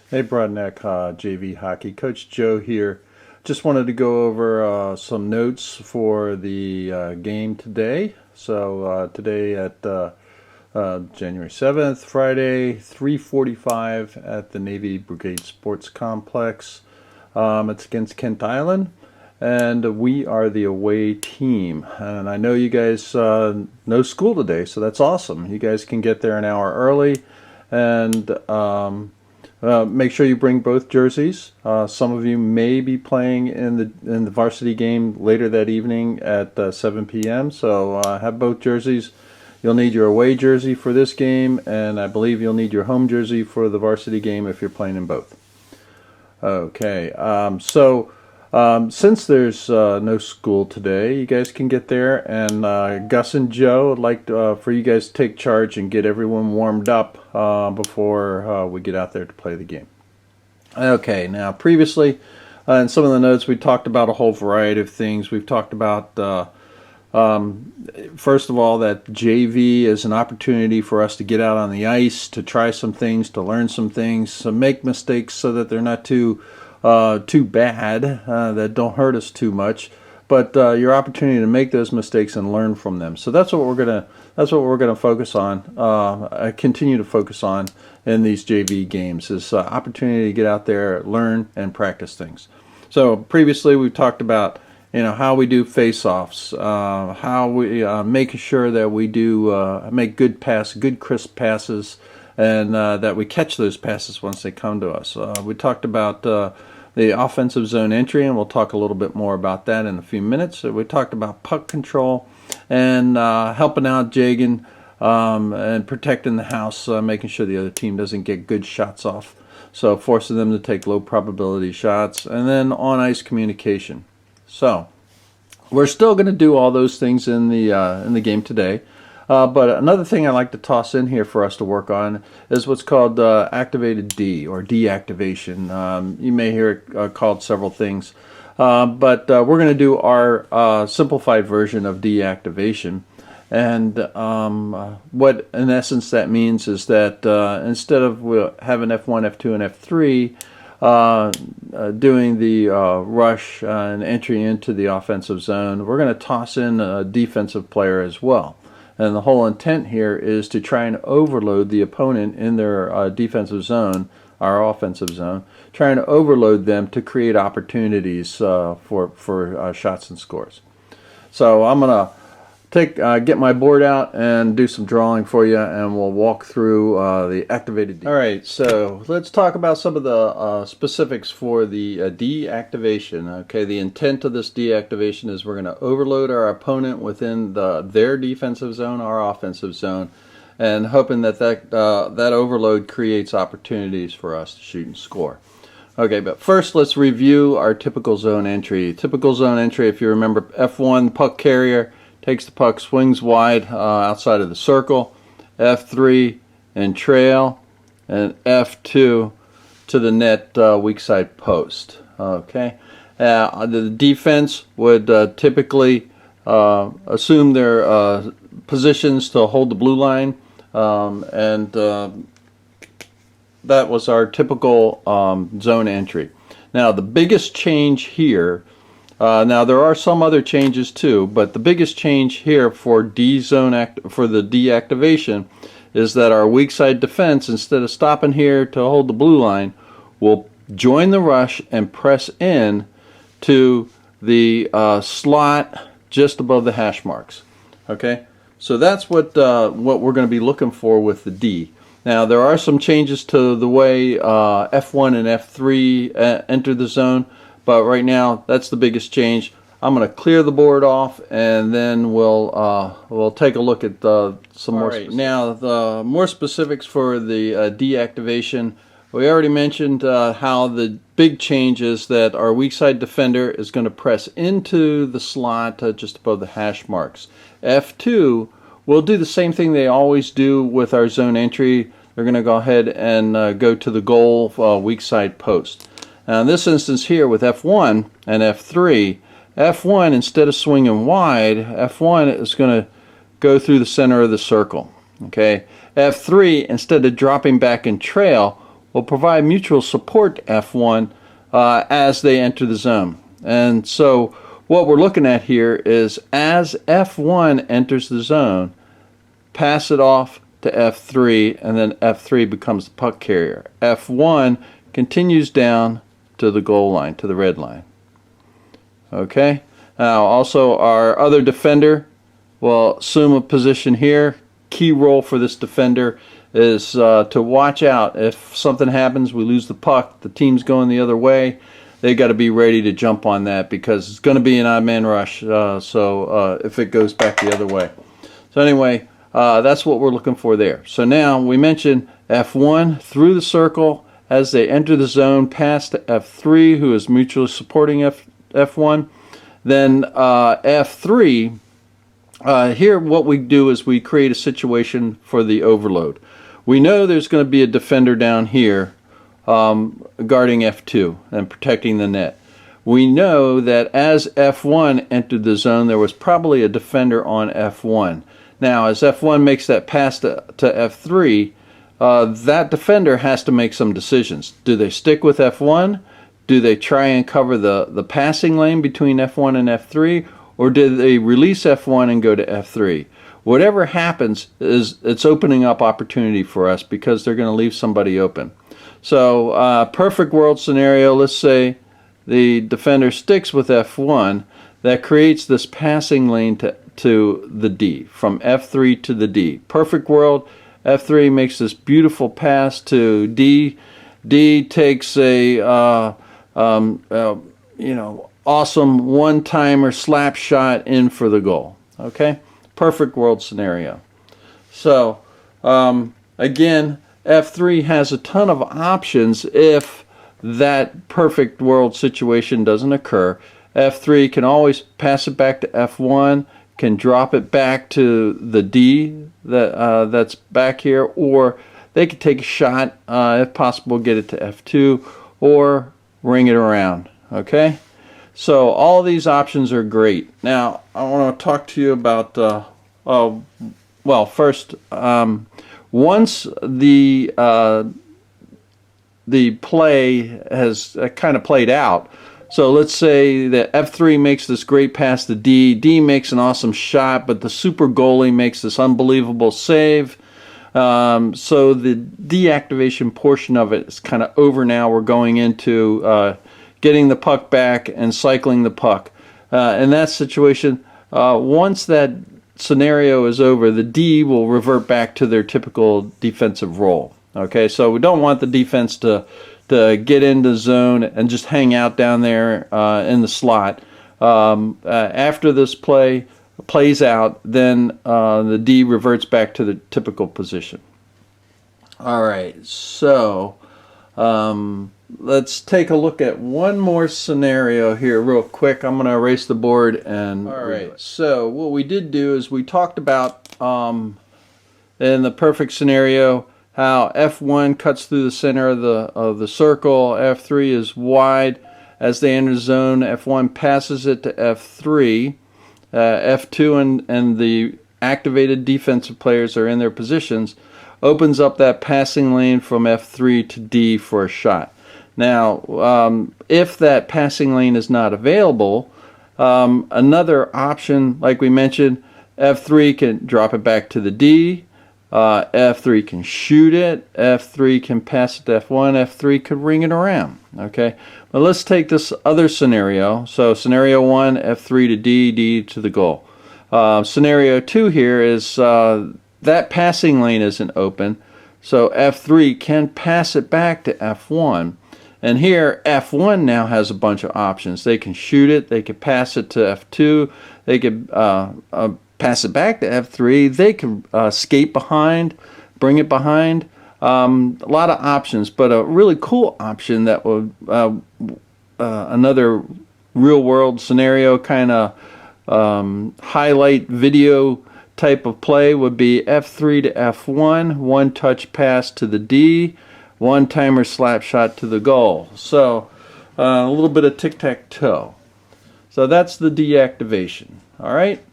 Hey, Broadneck JV Hockey. Coach Joe here. Just wanted to go over some notes for the game today. So today at January 7th, Friday, 3:45 at the Navy Brigade Sports Complex. It's against Kent Island, and we are the away team. And I know you guys no school today, so that's awesome. You guys can get there an hour early, and make sure you bring both jerseys. Some of you may be playing in the varsity game later that evening at 7 p.m. So have both jerseys. You'll need your away jersey for this game, and I believe you'll need your home jersey for the varsity game if you're playing in both. Okay, since there's no school today, you guys can get there, and Gus and Joe would like for you guys to take charge and get everyone warmed up before we get out there to play the game. Okay, now previously in some of the notes we talked about a whole variety of things. We've talked about first of all, that JV is an opportunity for us to get out on the ice, to try some things, to learn some things, to make mistakes so that they're not too bad, that don't hurt us too much, but your opportunity to make those mistakes and learn from them. So that's what we're gonna focus on. Continue to focus on in these JV games is opportunity to get out there, learn, and practice things. So previously we've talked about how we do face-offs, how we making sure that we do make good crisp passes, and that we catch those passes once they come to us. We talked about the offensive zone entry, and we'll talk a little bit more about that in a few minutes. So we talked about puck control and helping out Jagan and protecting the house, making sure the other team doesn't get good shots off, so forcing them to take low probability shots, and then on ice communication. So we're still going to do all those things in the game today. But another thing I like to toss in here for us to work on is what's called activated D, or deactivation. You may hear it called several things, but we're going to do our simplified version of deactivation. And what in essence that means is that instead of having F1, F2, and F3 doing the rush and entry into the offensive zone, we're going to toss in a defensive player as well. And the whole intent here is to try and overload the opponent in their defensive zone, our offensive zone, trying to overload them to create opportunities for shots and scores. So I'm going to get my board out and do some drawing for you, and we'll walk through the activated D. All right, so let's talk about some of the specifics for the deactivation. Okay, the intent of this deactivation is we're going to overload our opponent within their defensive zone, our offensive zone, and hoping that that overload creates opportunities for us to shoot and score. Okay, but first let's review our typical zone entry. Typical zone entry, if you remember, F1, puck carrier, takes the puck, swings wide outside of the circle, F3 and trail, and F2 to the net weak side post. Okay, the defense would typically assume their positions to hold the blue line, and that was our typical zone entry. Now the biggest change here, now there are some other changes too, but the biggest change here for the deactivation is that our weak side defense, instead of stopping here to hold the blue line, will join the rush and press in to the slot just above the hash marks. Okay, so that's what we're going to be looking for with the D. Now there are some changes to the way F1 and F3 enter the zone. But right now, that's the biggest change. I'm going to clear the board off, and then we'll take a look at some more. Right, now, the more specifics for the deactivation. We already mentioned how the big change is that our weak side defender is going to press into the slot just above the hash marks. F2 will do the same thing they always do with our zone entry. They're going to go ahead and go to the goal weak side post. Now in this instance here with F1 and F3, F1, instead of swinging wide, F1 is going to go through the center of the circle. Okay, F3, instead of dropping back in trail, will provide mutual support to F1 as they enter the zone. And so what we're looking at here is as F1 enters the zone, pass it off to F3, and then F3 becomes the puck carrier. F1 continues down to the goal line, to the red line. Okay? Now also our other defender will assume a position here. Key role for this defender is to watch out. If something happens, we lose the puck, the team's going the other way, they got to be ready to jump on that because it's going to be an odd man rush. So if it goes back the other way. So anyway, that's what we're looking for there. So now we mentioned F1 through the circle as they enter the zone, pass to F3, who is mutually supporting F1. Then F3, here what we do is we create a situation for the overload. We know there's going to be a defender down here guarding F2 and protecting the net. We know that as F1 entered the zone, there was probably a defender on F1. Now, as F1 makes that pass to F3, that defender has to make some decisions. Do they stick with F1? Do they try and cover the passing lane between F1 and F3? Or do they release F1 and go to F3? Whatever happens, it's opening up opportunity for us because they're going to leave somebody open. So, perfect world scenario, let's say the defender sticks with F1. That creates this passing lane to the D, from F3 to the D. Perfect world, F3 makes this beautiful pass to D. D takes a awesome one-timer slap shot in for the goal. Okay, perfect world scenario. So again, F3 has a ton of options if that perfect world situation doesn't occur. F3 can always pass it back to F1, can drop it back to the D that's back here, or they could take a shot, if possible, get it to F2, or ring it around. Okay? So all these options are great. Now, I want to talk to you about, well, first, once the play has kind of played out, so let's say that F3 makes this great pass to D. D makes an awesome shot, but the super goalie makes this unbelievable save. So the deactivation portion of it is kind of over now. We're going into getting the puck back and cycling the puck. In that situation, once that scenario is over, the D will revert back to their typical defensive role. Okay, so we don't want the defense to get into the zone and just hang out down there in the slot. After this plays out, then the D reverts back to the typical position. All right, so let's take a look at one more scenario here real quick. I'm going to erase the board and... All right, so what we did do is we talked about in the perfect scenario how F1 cuts through the center of the circle, F3 is wide. As they enter the zone, F1 passes it to F3. F2 and the activated defensive players are in their positions, opens up that passing lane from F3 to D for a shot. Now, if that passing lane is not available, another option, like we mentioned, F3 can drop it back to the D. F3 can shoot it, F3 can pass it to F1, F3 could ring it around. Okay, but let's take this other scenario. So scenario 1, F3 to D, D to the goal. Scenario 2 here is that passing lane isn't open, so F3 can pass it back to F1. And here F1 now has a bunch of options. They can shoot it, they can pass it to F2, they could pass it back to F3, they can skate behind, bring it behind. A lot of options, but a really cool option that would another real world scenario kind of highlight video type of play would be F3 to F1, one touch pass to the D, one timer slap shot to the goal. So a little bit of tic-tac-toe. So that's the deactivation. All right.